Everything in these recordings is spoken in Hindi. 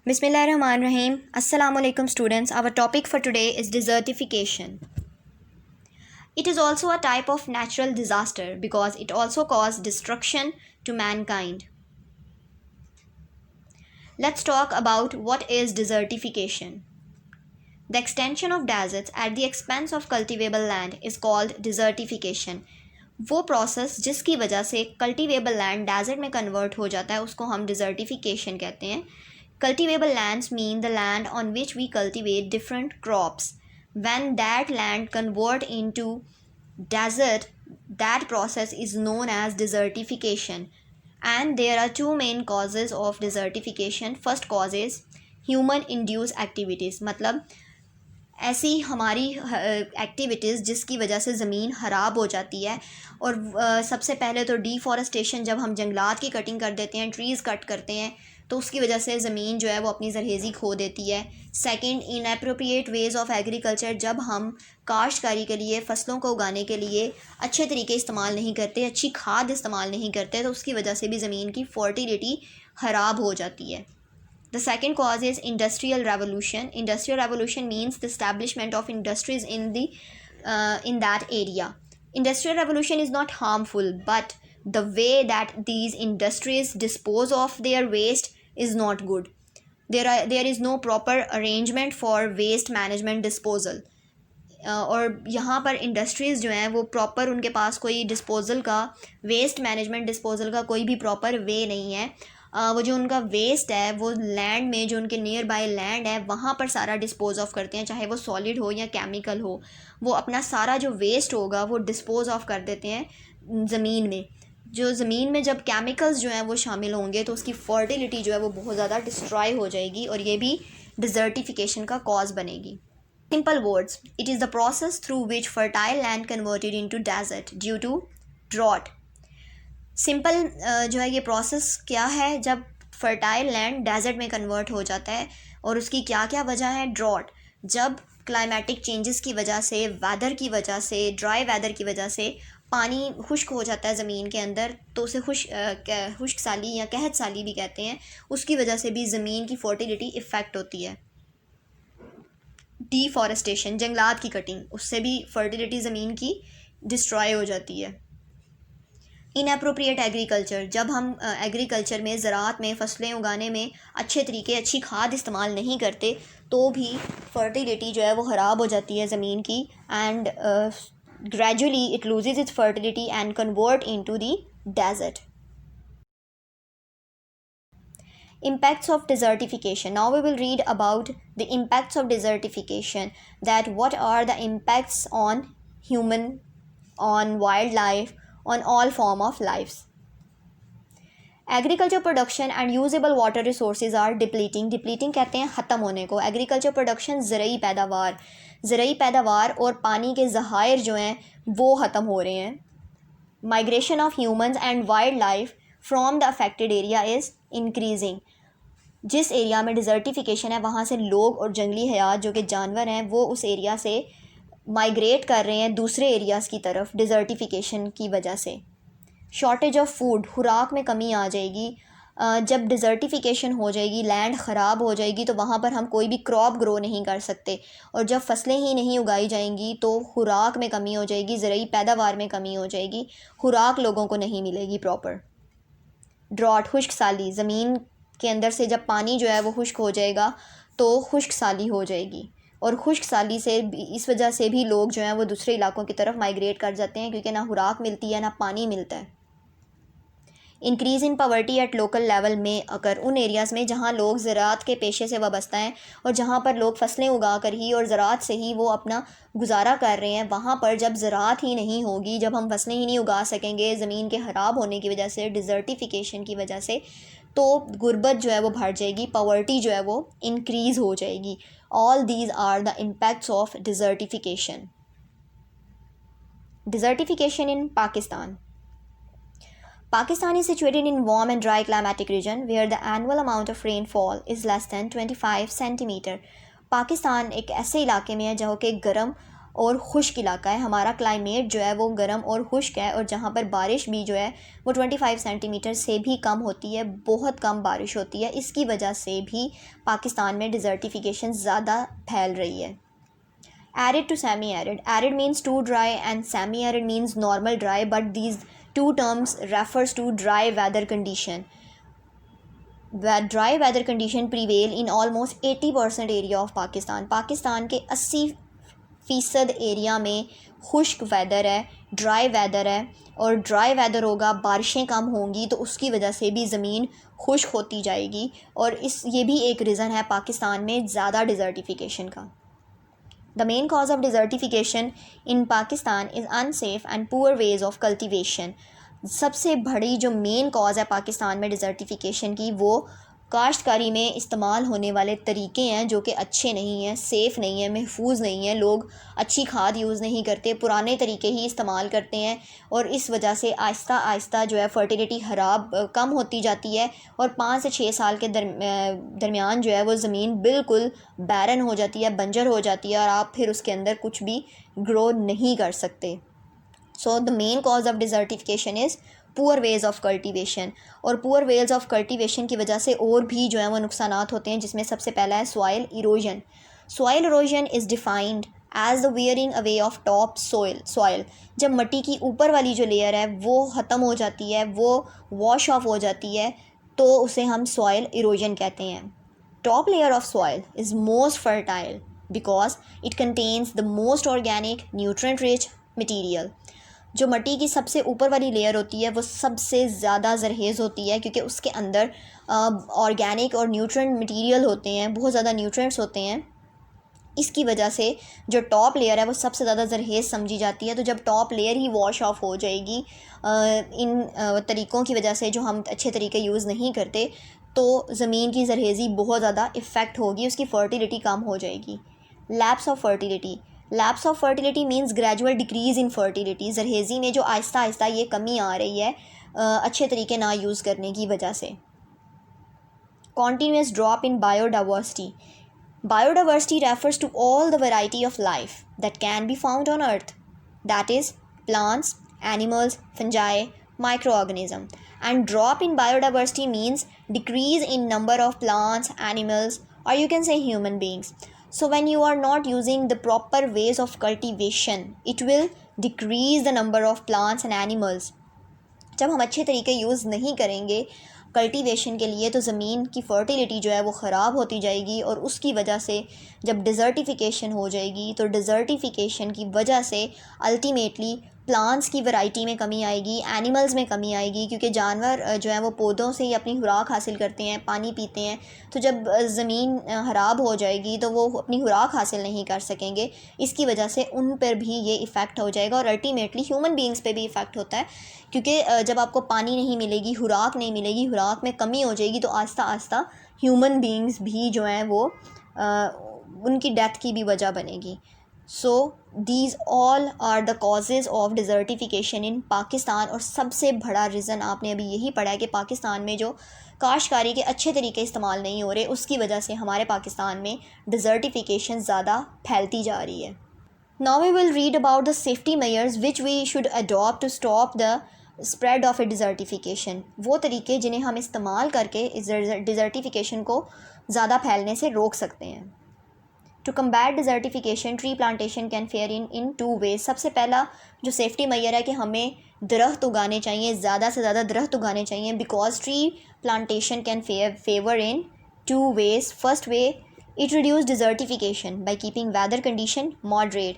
Bismillahirrahmanirrahim. Assalamu alaikum students. Our topic for today is desertification. It is also a type of natural disaster because it also causes destruction to mankind. Let's talk about what is desertification. The extension of deserts at the expense of cultivable land is called desertification. वो प्रोसेस जिसकी वजह से कल्टिवेबल लैंड डेजर्ट में कन्वर्ट हो जाता है उसको हम डिज़र्टिफिकेशन कहते हैं. Cultivable lands mean the land on which we cultivate different crops. When that land convert into desert, that process is known as desertification. And there are two main causes of desertification. First cause is human induced activities. मतलब ऐसी हमारी एक्टिविटीज़ जिसकी वजह से ज़मीन ख़राब हो जाती है. और सबसे पहले तो डिफॉरेस्टेशन, जब हम जंगलात की कटिंग कर देते हैं, ट्रीज़ कट करते हैं, तो उसकी वजह से ज़मीन जो है वो अपनी जरहेज़ी खो देती है. Second, inappropriate ways of agriculture. जब हम काश्तकारी के लिए, फ़सलों को उगाने के लिए अच्छे तरीके इस्तेमाल नहीं करते, अच्छी खाद इस्तेमाल नहीं करते, तो उसकी वजह से भी ज़मीन की फर्टिलिटी ख़राब हो जाती है. The second cause is industrial revolution. Industrial revolution means the establishment of industries in that area. Industrial revolution is not harmful, but the way that these industries dispose of their waste is not good. There is no proper arrangement for waste management disposal. और यहाँ पर इंडस्ट्रीज़ जो हैं वो प्रॉपर, उनके पास कोई डिस्पोज़ल का, वेस्ट मैनेजमेंट डिस्पोज़ल का कोई भी प्रॉपर वे नहीं है. वो जो उनका वेस्ट है वो लैंड में, जो उनके नियर बाय लैंड है वहाँ पर सारा डिस्पोज़ ऑफ करते हैं, चाहे वो सॉलिड हो या केमिकल हो. वो अपना सारा जो वेस्ट होगा वो डिस्पोज़ ऑफ कर देते हैं ज़मीन में. जो ज़मीन में जब केमिकल्स जो हैं वो शामिल होंगे तो उसकी फर्टिलिटी जो है वो बहुत ज़्यादा डिस्ट्रॉय हो जाएगी और ये भी डिज़र्टिफिकेशन का कॉज बनेगी. Simple words, it is the process through which fertile land converted into desert due to drought. Simple जो है ये प्रोसेस क्या है, जब फर्टाइल लैंड डेजर्ट में कन्वर्ट हो जाता है. और उसकी क्या क्या वजह है? ड्रॉट. जब क्लाइमेटिक चेंजेस की वजह से, वेदर की वजह से, ड्राई वेदर की वजह से पानी खुश्क हो जाता है ज़मीन के अंदर, तो उसे खुश्क साली या कहत साली भी कहते हैं. उसकी वजह से भी ज़मीन की फर्टिलिटी इफ़ेक्ट होती है. डिफॉरेस्टेशन, जंगलात की कटिंग, उससे भी फर्टिलिटी ज़मीन की डिस्ट्रॉय हो जाती है. इनएप्रोप्रिएट एग्रीकल्चर, जब हम एग्रीकल्चर में, ज़राअत में, फसलें उगाने में अच्छे तरीके, अच्छी खाद इस्तेमाल नहीं करते तो भी फर्टिलिटी जो है वो ख़राब हो जाती है ज़मीन की. And gradually it loses its fertility and convert into the desert. Impacts of desertification. Now we will read about the impacts of desertification, that what are the impacts on human, on wildlife, on all form of lives. Agriculture production and usable water resources are depleting. Depleting कहते हैं ख़त्म होने को. एग्रीकल्चर प्रोडक्शन, ज़रूरी पैदावार और पानी के ज़खायर जो हैं वो ख़त्म हो रहे हैं. Migration of humans and wild life from the affected area is increasing. जिस एरिया में डिज़र्टिफिकेशन है वहाँ से लोग और जंगली हयात जो कि जानवर हैं वो उस एरिया से माइग्रेट कर रहे हैं दूसरे एरियाज़ की तरफ डिज़र्टिफिकेशन की वजह से. शॉर्टेज ऑफ फूड, खुराक में कमी आ जाएगी. जब डिज़र्टिफिकेशन हो जाएगी, लैंड ख़राब हो जाएगी, तो वहाँ पर हम कोई भी क्रॉप ग्रो नहीं कर सकते. और जब फसलें ही नहीं उगाई जाएंगी तो खुराक में कमी हो जाएगी, ज़रूरी पैदावार में कमी हो जाएगी, खुराक लोगों को नहीं मिलेगी प्रॉपर. ड्रॉट, खुश्क साली, ज़मीन के अंदर से जब पानी जो है वो खुश्क हो जाएगा तो खुश्क साली हो जाएगी. और खुश्क साली से इस वजह से भी लोग जो हैं वो दूसरे इलाकों की तरफ माइग्रेट कर जाते हैं, क्योंकि ना खुराक मिलती है ना पानी मिलता है. Increase in poverty at local level में अगर उन एरियाज़ में जहाँ लोग ज़राअत के पेशे से वाबस्ता हैं और जहाँ पर लोग फसलें उगा कर ही और ज़राअत से ही वो अपना गुजारा कर रहे हैं, वहाँ पर जब ज़राअत ही नहीं होगी, जब हम फसलें ही नहीं उगा सकेंगे ज़मीन के ख़राब होने की वजह से, डिज़र्टिफिकेशन की वजह से, तो गुर्बत जो है वो बढ़ जाएगी, पावर्टी जो है वो इंक्रीज़ हो जाएगी. All these are the impacts of desertification. Desertification in Pakistan. Pakistan is situated in warm and dry climatic region where the annual amount of rainfall is less than 25 centimeter. Pakistan एक ऐसे इलाके में है जहाँ के गर्म और खुश्क इलाका है। हमारा क्लाइमेट जो है वो गर्म और खुश्क है, और जहाँ पर बारिश भी जो है वो 25 सेंटीमीटर से भी कम होती है, बहुत कम बारिश होती है। इसकी वजह से भी पाकिस्तान में डिज़र्टिफिकेशन ज़्यादा फैल रही है। Arid to semi-arid. Arid means too dry and semi-arid means normal dry, but these two terms refers to dry weather condition. Dry weather condition prevail in almost 80% area of Pakistan. Pakistan के 80% एरिया में खुश्क वेदर है, ड्राई वेदर है, और ड्राई वेदर होगा, बारिशें कम होंगी, तो उसकी वजह से भी ज़मीन खुश्क होती जाएगी, और ये भी एक रीज़न है पाकिस्तान में ज़्यादा डिज़र्टिफिकेशन का। The main cause of desertification in Pakistan is unsafe and poor ways of cultivation. सबसे बड़ी जो मेन कॉज़ है पाकिस्तान में डिज़र्टिफिकेशन की, वो काश्तकारी में इस्तेमाल होने वाले तरीके हैं जो कि अच्छे नहीं हैं, सेफ़ नहीं हैं, महफूज नहीं हैं। लोग अच्छी खाद यूज़ नहीं करते, पुराने तरीके ही इस्तेमाल करते हैं, और इस वजह से आहिस्ता आहिस्ता जो है फर्टिलिटी कम होती जाती है, और 5 से 6 साल के दरमियान जो है वो ज़मीन बिल्कुल बैरन हो जाती है, बंजर हो जाती है, और आप फिर उसके अंदर कुछ भी ग्रो नहीं कर सकते। So the main cause of desertification is poor ways of cultivation, और पुअर वेज़ ऑफ कल्टीवेशन की वजह से और भी जो है वो नुकसानात होते हैं, जिसमें सबसे पहला है soil erosion. Soil erosion is defined as the wearing away of top soil. जब मिट्टी की ऊपर वाली जो लेयर है वो ख़त्म हो जाती है, वो वॉश ऑफ हो जाती है, तो उसे हम सॉइल इरोजन कहते हैं। Top layer of soil is most fertile because it contains the most organic nutrient rich material. जो मिट्टी की सबसे ऊपर वाली लेयर होती है वो सबसे ज़्यादा ज़रहेज़ होती है, क्योंकि उसके अंदर ऑर्गेनिक और न्यूट्रिएंट मटेरियल होते हैं, बहुत ज़्यादा न्यूट्रिएंट्स होते हैं। इसकी वजह से जो टॉप लेयर है वो सबसे ज़्यादा ज़रहेज़ समझी जाती है। तो जब टॉप लेयर ही वॉश ऑफ हो जाएगी इन तरीक़ों की वजह से, जो हम अच्छे तरीके यूज़ नहीं करते, तो ज़मीन की ज़रहेज़ी बहुत ज़्यादा इफ़ेक्ट होगी, उसकी फ़र्टिलिटी कम हो जाएगी। Lapse of fertility. Lapse of fertility means gradual decrease in fertility. ज़रहेज़ी में जो आहिस्ता आहिस्ता ये कमी आ रही है अच्छे तरीके ना यूज़ करने की वजह से। Continuous drop in biodiversity. Biodiversity refers to all the variety of life that can be found on earth, that is plants, animals, fungi, microorganisms. And drop in biodiversity means decrease in number of plants, animals, or you can say human beings. So when you are not using the proper ways of cultivation, it will decrease the number of plants and animals. जब हम अच्छे तरीके यूज़ नहीं करेंगे कल्टीवेशन के लिए, तो ज़मीन की फ़र्टिलिटी जो है वो ख़राब होती जाएगी, और उसकी वजह से जब डिज़र्टिफिकेशन हो जाएगी, तो डिज़र्टिफिकेशन की वजह से अल्टीमेटली प्लांट्स की वैरायटी में कमी आएगी, एनिमल्स में कमी आएगी, क्योंकि जानवर जो है वो पौधों से ही अपनी खुराक हासिल करते हैं, पानी पीते हैं। तो जब ज़मीन ख़राब हो जाएगी तो वो अपनी खुराक हासिल नहीं कर सकेंगे, इसकी वजह से उन पर भी ये इफ़ेक्ट हो जाएगा, और अल्टीमेटली ह्यूमन बीइंग्स पे भी इफ़ेक्ट होता है, क्योंकि जब आपको पानी नहीं मिलेगी, खुराक नहीं मिलेगी, खुराक में कमी हो जाएगी, तो आहिस्ता आहिस्ता ह्यूमन बीइंग्स भी जो हैं वो उनकी डेथ की भी वजह बनेगी। So these all are the causes of desertification in Pakistan, और सबसे बड़ा रीज़न आपने अभी यही पढ़ा है कि पाकिस्तान में जो काश्तकारी के अच्छे तरीके इस्तेमाल नहीं हो रहे, उसकी वजह से हमारे पाकिस्तान में डिज़र्टिफिकेशन ज़्यादा फैलती जा रही है। Now we will read about the safety measures which we should adopt to stop the spread of a desertification. वो तरीके जिन्हें हम इस्तेमाल करके इस डिज़र्टिफिकेशन को ज़्यादा फैलने से रोक सकते हैं। To combat desertification tree plantation can fair in 2 ways. सबसे पहला जो सेफ्टी मेजर है कि हमें दरख्त उगाने चाहिए, ज़्यादा से ज़्यादा दरख्त उगाने चाहिए, because tree plantation can favour in 2 ways. First way, it reduce desertification by keeping weather condition moderate.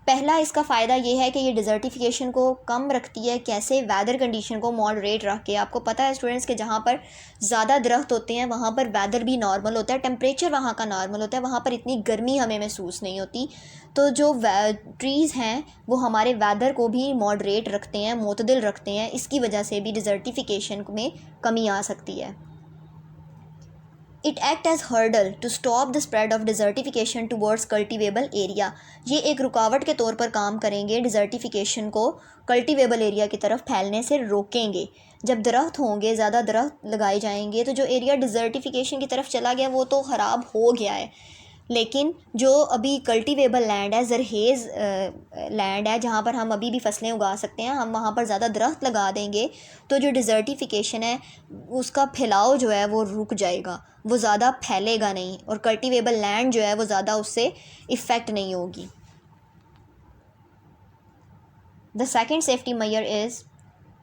पहला इसका फ़ायदा ये है कि ये डिज़र्टिफिकेशन को कम रखती है। कैसे? वेदर कंडीशन को मॉडरेट रख के। आपको पता है स्टूडेंट्स कि जहाँ पर ज़्यादा दरख्त होते हैं वहाँ पर वेदर भी नॉर्मल होता है, टेम्परेचर वहाँ का नॉर्मल होता है, वहाँ पर इतनी गर्मी हमें महसूस नहीं होती। तो जो ट्रीज़ हैं वो हमारे वेदर को भी मॉडरेट रखते हैं, मोतदिल रखते हैं। इसकी वजह से भी डिज़र्टिफिकेशन में कमी आ सकती है। It act as hurdle to stop the spread of desertification towards cultivable area. ये एक रुकावट के तौर पर काम करेंगे, डिज़र्टिफिकेशन को कल्टिवेबल एरिया की तरफ फैलने से रोकेंगे। जब दरख्त होंगे, ज़्यादा दरख्त लगाए जाएंगे, तो जो एरिया डिज़र्टिफिकेशन की तरफ चला गया वो तो ख़राब हो गया है, लेकिन जो अभी कल्टीवेबल लैंड है, ज़रखेज़ लैंड है, जहाँ पर हम अभी भी फसलें उगा सकते हैं, हम वहाँ पर ज़्यादा दरख्त लगा देंगे तो जो डिज़र्टिफिकेशन है उसका फैलाव जो है वो रुक जाएगा, वो ज़्यादा फैलेगा नहीं, और कल्टीवेबल लैंड जो है वो ज़्यादा उससे इफ़ेक्ट नहीं होगी। The second safety major is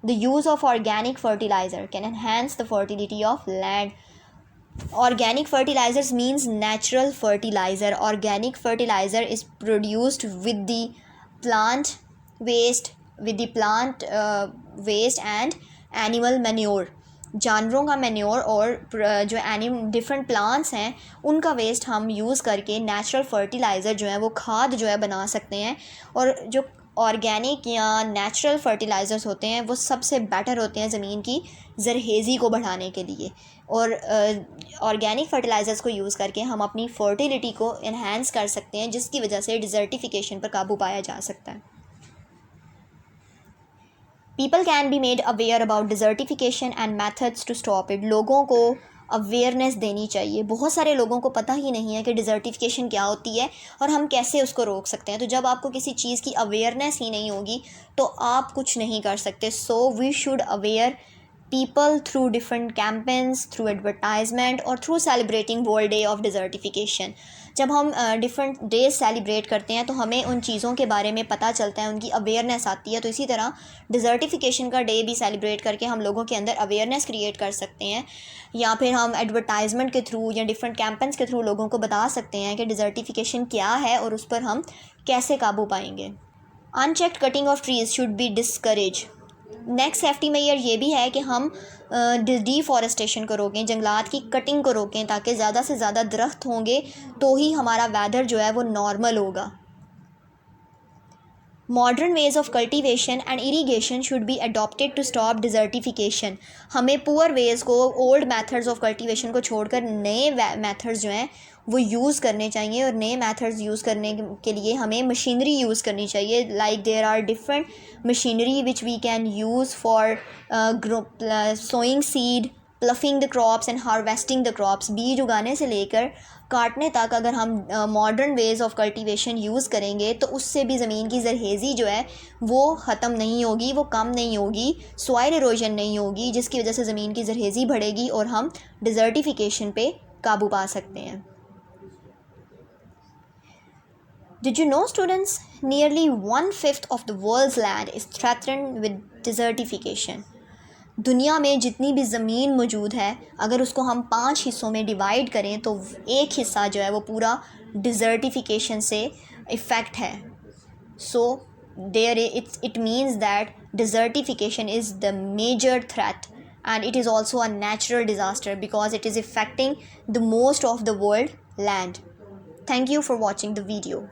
the use of organic fertiliser can enhance the fertility of land. Organic fertilizers means natural fertilizer. Organic fertilizer is produced with the plant waste, waste and animal manure. जानवरों का मैन्योर और जो डिफरेंट प्लांट्स हैं उनका वेस्ट हम यूज़ करके नेचुरल फर्टिलाइज़र जो है वो खाद जो है बना सकते हैं। और जो ऑर्गेनिक या नेचुरल फर्टिलाइज़र्स होते हैं वो सबसे बेटर होते हैं ज़मीन की ज़रखेज़ी को बढ़ाने के लिए। और ऑर्गेनिक फर्टिलाइज़र्स को यूज़ करके हम अपनी फर्टिलिटी को इन्हेंस कर सकते हैं, जिसकी वजह से डिज़र्टिफिकेशन पर काबू पाया जा सकता है। People can be made aware about desertification and methods to stop it. लोगों को अवेयरनेस देनी चाहिए। बहुत सारे लोगों को पता ही नहीं है कि डिज़र्टिफिकेशन क्या होती है और हम कैसे उसको रोक सकते हैं। तो जब आपको किसी चीज़ की अवेयरनेस ही नहीं होगी तो आप कुछ नहीं कर सकते। So we should aware people through different campaigns, through advertisement और through celebrating World Day of Desertification। जब हम डिफरेंट डेज सेलिब्रेट करते हैं तो हमें उन चीज़ों के बारे में पता चलता है, उनकी अवेयरनेस आती है। तो इसी तरह डिज़र्टिफिकेशन का डे भी सेलिब्रेट करके हम लोगों के अंदर अवेयरनेस क्रिएट कर सकते हैं, या फिर हम एडवर्टाइजमेंट के थ्रू या डिफरेंट कैंपेन्स के थ्रू लोगों को बता सकते हैं कि डिज़र्टिफिकेशन क्या है और उस पर हम कैसे काबू पाएंगे। Unchecked cutting of trees should be discourage. Next safety major ये भी है कि हम डिफॉरेस्टेशन को रोकें, जंगलात की कटिंग को रोकें, ताकि ज़्यादा से ज़्यादा दरख्त होंगे तो ही हमारा वेदर जो है वो नॉर्मल होगा। Modern ways of cultivation and irrigation should be adopted to stop desertification. हमें पुअर वेज़ को, ओल्ड मेथड्स ऑफ कल्टीवेशन को छोड़कर नए मेथड्स जो हैं वो यूज़ करने चाहिए। और नए मेथड्स यूज़ करने के लिए हमें मशीनरी यूज़ करनी चाहिए। Like there are different machinery which we can use for sowing seed, ploughing the crops and harvesting the crops. बीज उगाने से लेकर काटने तक अगर हम modern ways of cultivation use करेंगे तो उससे भी ज़मीन की ज़रखेज़ी जो है वो ख़त्म नहीं होगी, वो कम नहीं होगी, सॉइल इरोजन नहीं होगी, जिसकी वजह से ज़मीन की ज़रखेज़ी बढ़ेगी और हम डिज़र्टिफिकेशन पे काबू पा सकते हैं। Did you know, students, nearly 1/5 of the world's land is threatened with desertification. दुनिया में जितनी भी ज़मीन मौजूद है, अगर उसको हम 5 हिस्सों में डिवाइड करें तो एक हिस्सा जो है वो पूरा डिज़र्टिफिकेशन से इफ़ेक्ट है। सो it means that desertification is the major threat and it is also a natural disaster because it is affecting the most of the world land. Thank you for watching the video.